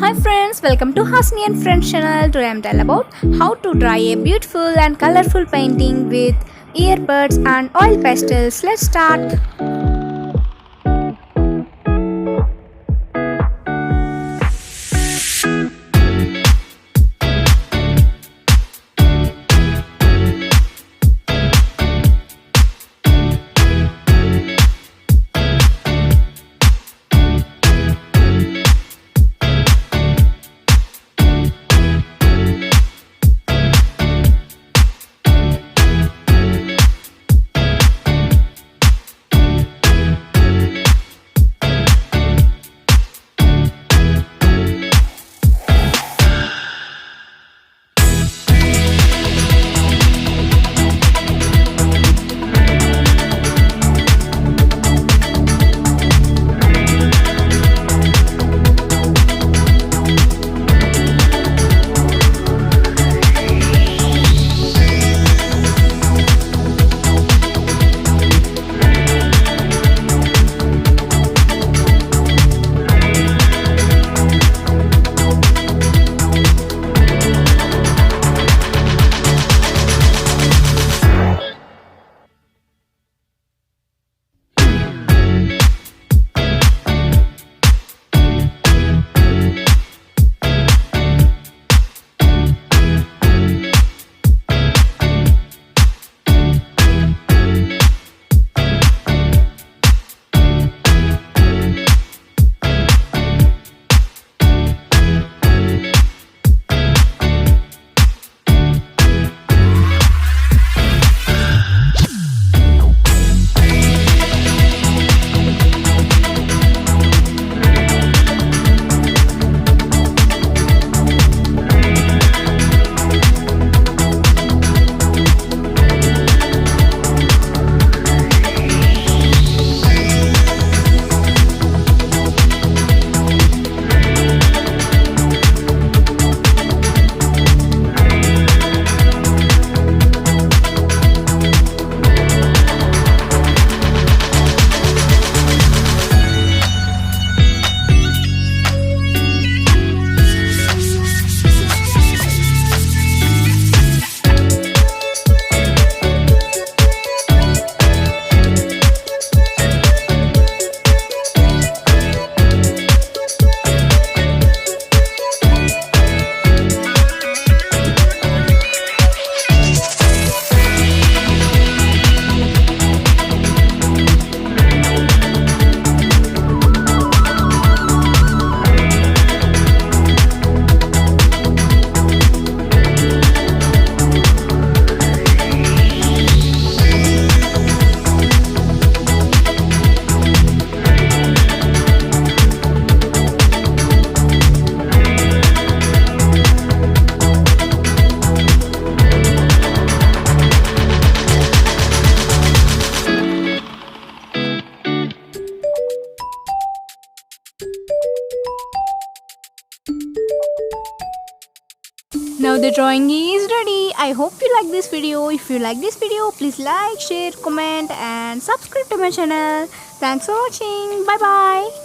Hi friends, welcome to Hasni and Friends channel. Today I am telling about how to draw a beautiful and colorful painting with earbuds and oil pastels. Let's start. Now the drawing is ready. I hope you like this video. If you like this video, please like, share, comment and subscribe to my channel. Thanks for watching. Bye bye.